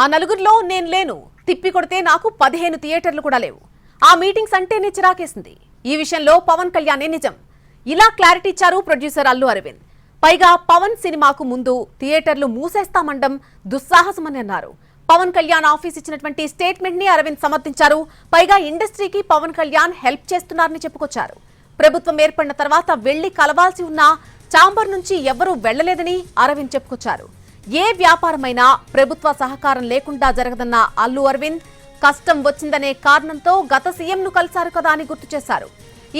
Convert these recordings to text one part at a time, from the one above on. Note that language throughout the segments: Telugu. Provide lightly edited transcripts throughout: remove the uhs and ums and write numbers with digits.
ఆ నలుగురిలో నేను లేను. తిప్పి కొడితే నాకు 15 థియేటర్లు కూడా లేవు. ఆ మీటింగ్స్ అంటేనే చిరాకేసింది. ఈ విషయంలో పవన్ కళ్యాణే నిజం. ఇలా క్లారిటీ ఇచ్చారు ప్రొడ్యూసర్ అల్లు అరవింద్. పైగా పవన్ సినిమాకు ముందు థియేటర్లు మూసేస్తామండం దుస్సాహసమని అన్నారు. పవన్ కళ్యాణ్ ఆఫీస్ ఇచ్చినటువంటి స్టేట్మెంట్ ని అరవింద్ సమర్థించారు. పైగా ఇండస్ట్రీకి పవన్ కళ్యాణ్ హెల్ప్ చేస్తున్నారని చెప్పుకొచ్చారు. ప్రభుత్వం ఏర్పడిన తర్వాత వెళ్లి కలవాల్సి ఉన్న ఛాంబర్ నుంచి ఎవరూ వెళ్లలేదని అరవింద్ చెప్పుకొచ్చారు. ఏ వ్యాపారమైనా ప్రభుత్వ సహకారం లేకుండా జరగదన్న అల్లు అరవింద్ కష్టం వచ్చిందనే కారణంతో గత సీఎంను కలిశారు కదా అని గుర్తు చేశారు.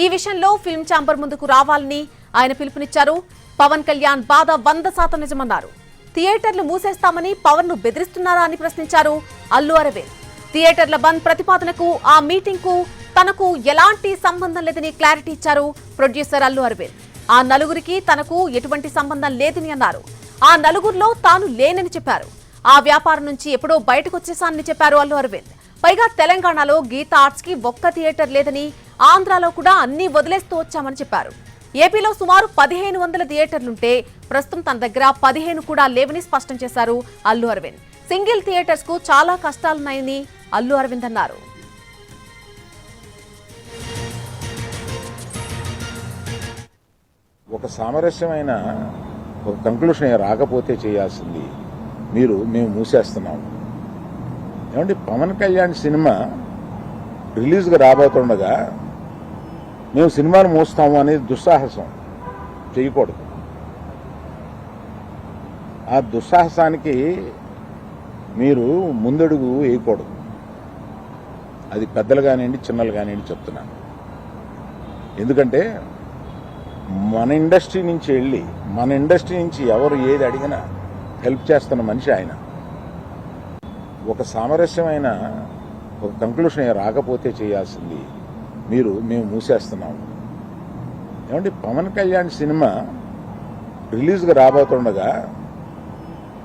ఈ విషయంలో ఫిల్మ్ ఛాంబర్ ముందుకు రావాలని ఆయన పిలుపునిచ్చారు. పవన్ కళ్యాణ్ బాధ 100% నిజమన్నారు. థియేటర్లు మూసేస్తామని పవన్ ను బెదిరిస్తున్నారా అని ప్రశ్నించారు అల్లు అరవింద్. థియేటర్ల బంద్ ప్రతిపాదనకు ఆ మీటింగ్ కు తనకు ఎలాంటి సంబంధం లేదని క్లారిటీ ఇచ్చారు ప్రొడ్యూసర్ అల్లు అరవింద్. ఆ నలుగురికి తనకు ఎటువంటి సంబంధం లేదని అన్నారు. ఆ నలుగురిలో తాను లేనని చెప్పారు. ఆ వ్యాపారం నుంచి ఎప్పుడో బయటకు వచ్చేసానని చెప్పారు అల్లు అరవింద్. పైగా తెలంగాణలో గీతా ఆర్ట్స్ కి ఒక్క థియేటర్ లేదని, ఆంధ్రాలో కూడా అన్ని వదిలేస్తూ వచ్చామని చెప్పారు. ఏపీలో సుమారు 1500 థియేటర్లుంటే ప్రస్తుతం తన దగ్గర 15 కూడా లేవని స్పష్టం చేశారు అల్లు అరవింద్. సింగిల్ థియేటర్స్ కు చాలా కష్టాలున్నాయని అల్లు అరవింద్ అన్నారు. ఒక సామరస్యమైన ఒక కంక్లూషన్ రాకపోతే చేయాల్సింది మేము మూసేస్తున్నాం. ఏమంటే పవన్ కళ్యాణ్ సినిమా రిలీజ్గా రాబోతుండగా మేము సినిమాను మూస్తాము అనేది దుస్సాహసం చేయకూడదు. ఆ దుస్సాహసానికి మీరు ముందడుగు వేయకూడదు. అది పెద్దలు కానివ్వండి, చిన్నలు కానివ్వండి చెప్తున్నాను. ఎందుకంటే మన ఇండస్ట్రీ నుంచి వెళ్ళి మన ఇండస్ట్రీ నుంచి ఎవరు ఏది అడిగినా హెల్ప్ చేస్తున్న మనిషి ఆయన. ఒక సామరస్యమైన ఒక కంక్లూషన్ రాకపోతే చేయాల్సింది మేము మూసేస్తున్నాం. ఏమంటే పవన్ కళ్యాణ్ సినిమా రిలీజ్గా రాబోతుండగా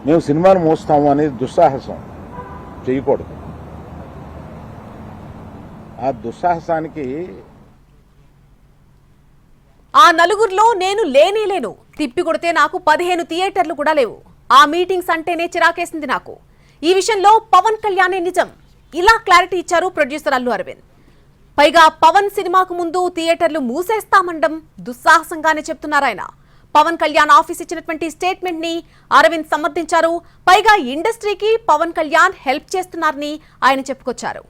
మేము సినిమాను మూస్తాము అనేది దుస్సాహసం చేయకూడదు. ఆ దుస్సాహసానికి ఆ నలుగురిలో నేను లేను. తిప్పి కొడితే నాకు 15 థియేటర్లు కూడా లేవు. ఆ మీటింగ్స్ అంటేనే చిరాకేసింది నాకు. ఈ విషయంలో పవన్ కళ్యాణే నిజం. ఇలా క్లారిటీ ఇచ్చారు ప్రొడ్యూసర్ అల్లు అరవింద్. పైగా పవన్ సినిమాకు ముందు థియేటర్లు మూసేస్తామండం దుస్సాహసంగానే చెప్తున్నారాయన. పవన్ కళ్యాణ్ ఆఫీస్ ఇచ్చినటువంటి స్టేట్మెంట్ ని అరవింద్ సమర్థించారు. పైగా ఇండస్ట్రీకి పవన్ కళ్యాణ్ హెల్ప్ చేస్తున్నారని ఆయన చెప్పుకొచ్చారు.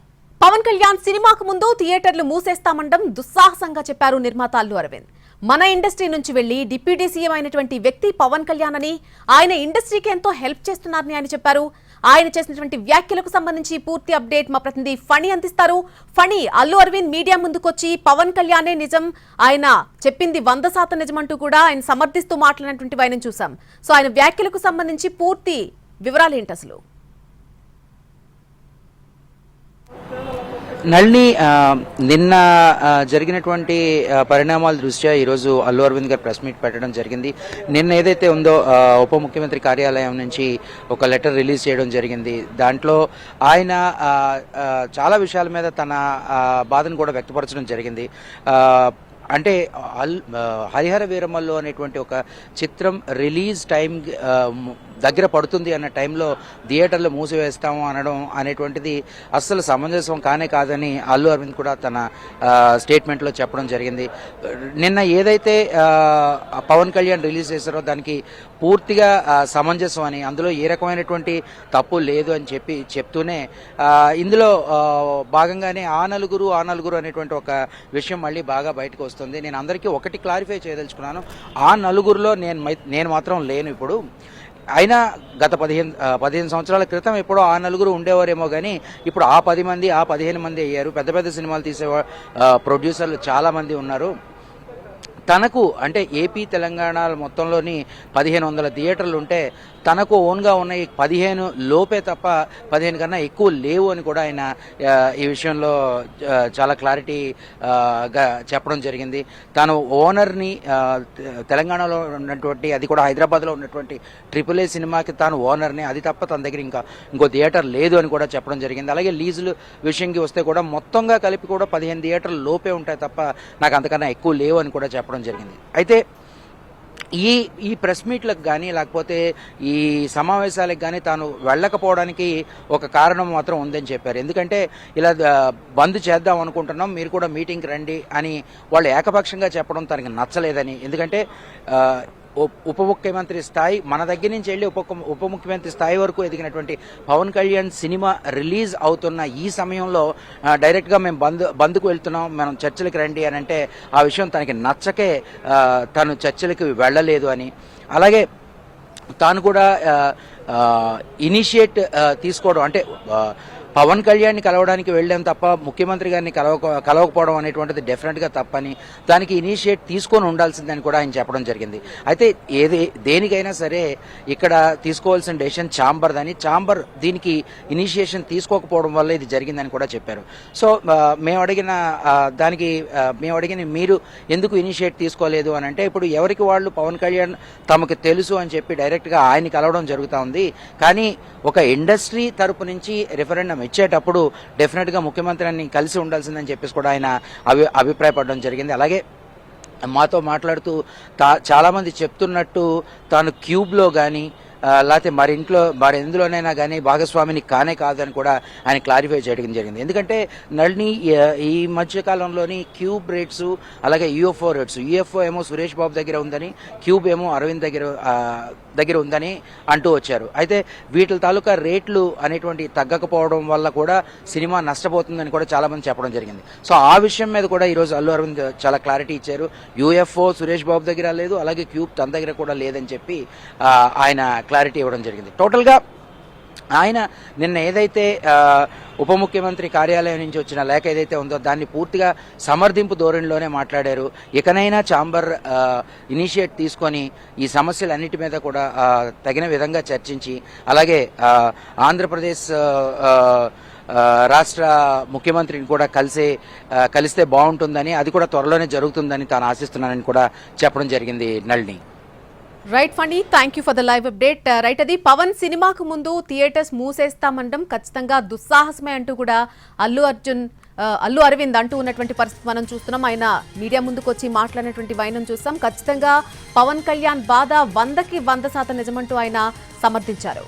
పవన్ కళ్యాణ్ సినిమాకు ముందు థియేటర్లు మూసేస్తామండం దుస్సాహసంగా చెప్పారు నిర్మాత అల్లు అరవింద్. మన ఇండస్ట్రీ నుంచి వెళ్లి డిప్యూటీ సీఎం అయినటువంటి వ్యక్తి పవన్ కళ్యాణ్ అని, ఆయన ఇండస్ట్రీకి ఎంతో హెల్ప్ చేస్తున్నారని ఆయన చెప్పారు. ఆయన చేసినటువంటి వ్యాఖ్యలకు సంబంధించి పూర్తి అప్డేట్ మా ప్రతినిధి ఫణి అందిస్తారు. ఫణి, అల్లు అరవింద్ మీడియా ముందుకొచ్చి పవన్ కళ్యాణే నిజం, ఆయన చెప్పింది 100% నిజమంటూ కూడా ఆయన సమర్థిస్తూ మాట్లాడినటువంటి ఆయన చూసాం. సో ఆయన వ్యాఖ్యలకు సంబంధించి పూర్తి వివరాలు ఏంటి అసలు? నళిని, నిన్న జరిగినటువంటి పరిణామాల దృష్ట్యా ఈరోజు అల్లు అరవింద్ గారు ప్రెస్ మీట్ పెట్టడం జరిగింది. నిన్న ఏదైతే ఉందో ఉప ముఖ్యమంత్రి కార్యాలయం నుంచి ఒక లెటర్ రిలీజ్ చేయడం జరిగింది. దాంట్లో ఆయన చాలా విషయాల మీద తన బాధను కూడా వ్యక్తపరచడం జరిగింది. అంటే హరిహర వీరమల్లు అనేటువంటి ఒక చిత్రం రిలీజ్ టైం దగ్గర పడుతుంది అన్న టైంలో థియేటర్లు మూసివేస్తాము అనడం అనేటువంటిది అస్సలు సమంజసం కాదని అల్లు అరవింద్ కూడా తన స్టేట్మెంట్లో చెప్పడం జరిగింది. నిన్న ఏదైతే పవన్ కళ్యాణ్ రిలీజ్ చేశారో దానికి పూర్తిగా సమంజసం అని, అందులో ఏ రకమైనటువంటి తప్పు లేదు అని చెప్తూనే ఇందులో భాగంగానే ఆ నలుగురు అనేటువంటి ఒక విషయం మళ్ళీ బాగా బయటకు వస్తుంది. నేను అందరికీ ఒకటి క్లారిఫై చేయదలుచుకున్నాను. ఆ నలుగురిలో నేను మాత్రం లేను. ఇప్పుడు అయినా గత 15 సంవత్సరాల క్రితం ఎప్పుడో ఆ నలుగురు ఉండేవారేమో కానీ ఇప్పుడు ఆ 10 మంది, ఆ 15 మంది అయ్యారు. పెద్ద సినిమాలు తీసే ప్రొడ్యూసర్లు చాలా మంది ఉన్నారు. తనకు అంటే ఏపీ తెలంగాణ మొత్తంలోని 1500 థియేటర్లు ఉంటే తనకు ఓన్గా ఉన్న 15 లోపే తప్ప 15 కన్నా ఎక్కువ లేవు అని కూడా ఆయన ఈ విషయంలో చాలా క్లారిటీగా చెప్పడం జరిగింది. తాను ఓనర్ని తెలంగాణలో ఉన్నటువంటి, అది కూడా హైదరాబాద్లో ఉన్నటువంటి AAA సినిమాకి తాను ఓనర్ని, అది తప్ప తన దగ్గర ఇంకో థియేటర్ లేదు అని కూడా చెప్పడం జరిగింది. అలాగే లీజులు విషయంకి వస్తే కూడా మొత్తంగా కలిపి కూడా 15 థియేటర్లు లోపే ఉంటాయి తప్ప నాకు అంతకన్నా ఎక్కువ లేవు అని కూడా చెప్పడం జరిగింది. అయితే ఈ ప్రెస్ మీట్లకు కానీ లేకపోతే ఈ సమావేశాలకు కానీ తాను వెళ్ళకపోవడానికి ఒక కారణం మాత్రం ఉందని చెప్పారు. ఎందుకంటే ఇలా బంద్ చేద్దాం అనుకుంటున్నాం, మీరు కూడా మీటింగ్కి రండి అని వాళ్ళు ఏకపక్షంగా చెప్పడం తనకి నచ్చలేదని. ఎందుకంటే ఉప ముఖ్యమంత్రి స్థాయి మన దగ్గర నుంచి వెళ్ళి ఉప ముఖ్యమంత్రి స్థాయి వరకు ఎదిగినటువంటి పవన్ కళ్యాణ్ సినిమా రిలీజ్ అవుతున్న ఈ సమయంలో డైరెక్ట్గా మేము బంద్కు వెళ్తున్నాం, మనం చర్చలకు రండి అని అంటే ఆ విషయం తనకి నచ్చకే తను చర్చలకు వెళ్ళలేదు అని. అలాగే తాను కూడా ఇనిషియేట్ తీసుకోవడం అంటే పవన్ కళ్యాణ్ని కలవడానికి వెళ్ళాం తప్ప ముఖ్యమంత్రి గారిని కలవకపోవడం అనేటువంటిది డెఫినెట్గా తప్పని, దానికి ఇనిషియేట్ తీసుకొని ఉండాల్సిందని కూడా ఆయన చెప్పడం జరిగింది. అయితే దేనికైనా సరే ఇక్కడ తీసుకోవాల్సిన డెసిషన్ ఛాంబర్దని, ఛాంబర్ దీనికి ఇనిషియేషన్ తీసుకోకపోవడం వల్ల ఇది జరిగిందని కూడా చెప్పారు. సో మేము అడిగిన మీరు ఎందుకు ఇనిషియేట్ తీసుకోలేదు అని అంటే, ఇప్పుడు ఎవరికి వాళ్ళు పవన్ కళ్యాణ్ తమకు తెలుసు అని చెప్పి డైరెక్ట్గా ఆయన్ని కలవడం జరుగుతూ ఉంది. కానీ ఒక ఇండస్ట్రీ తరపు నుంచి రిఫరెండం ఇచ్చేటప్పుడు డెఫినెట్గా ముఖ్యమంత్రిని కలిసి ఉండాల్సిందని చెప్పేసి కూడా ఆయన అభిప్రాయపడడం జరిగింది. అలాగే మాతో మాట్లాడుతూ చాలామంది చెప్తున్నట్టు తాను క్యూబ్లో కానీ లేకపోతే మరి ఎందులోనైనా కానీ భాగస్వామిని కాదని కూడా ఆయన క్లారిఫై చేయడం జరిగింది. ఎందుకంటే నళిని ఈ మధ్యకాలంలోని క్యూబ్ రేట్స్ అలాగే యూఎఫ్ఓ రేట్స్, యూఎఫ్ఓ ఏమో సురేష్ బాబు దగ్గర ఉందని, క్యూబ్ ఏమో అరవింద్ దగ్గర ఉందని అంటూ వచ్చారు. అయితే వీటి తాలూకా రేట్లు అనేటువంటి తగ్గకపోవడం వల్ల కూడా సినిమా నష్టపోతుందని కూడా చాలామంది చెప్పడం జరిగింది. సో ఆ విషయం మీద కూడా ఈరోజు అల్లు అరవింద్ చాలా క్లారిటీ ఇచ్చారు. యూఎఫ్ఓ సురేష్ బాబు దగ్గర లేదు, అలాగే క్యూబ్ తన దగ్గర కూడా లేదని చెప్పి ఆయన క్లారిటీ ఇవ్వడం జరిగింది. టోటల్గా ఆయన నిన్న ఏదైతే ఉప ముఖ్యమంత్రి కార్యాలయం నుంచి వచ్చిన లేఖ ఏదైతే ఉందో దాన్ని పూర్తిగా సమర్థింపు ధోరణిలోనే మాట్లాడారు. ఇకనైనా ఛాంబర్ ఇనిషియేట్ తీసుకొని ఈ సమస్యలన్నిటి మీద కూడా తగిన విధంగా చర్చించి, అలాగే ఆంధ్రప్రదేశ్ రాష్ట్ర ముఖ్యమంత్రిని కూడా కలిస్తే బాగుంటుందని, అది కూడా త్వరలోనే జరుగుతుందని తాను ఆశిస్తున్నానని కూడా చెప్పడం జరిగింది. నళిని. రైట్ ఫండి, thank you for the live update. Right, అది పవన్ సినిమాకు ముందు థియేటర్స్ మూసేస్తామండం ఖచ్చితంగా దుస్సాహసమే అంటూ కూడా అల్లు అరవింద్ అంటూ ఉన్నటువంటి పరిస్థితి మనం చూస్తున్నాం. ఆయన మీడియా ముందుకు వచ్చి మాట్లాడినటువంటి వైనం చూస్తాం. ఖచ్చితంగా పవన్ కళ్యాణ్ బాధ 100% నిజమంటూ ఆయన సమర్థించారు.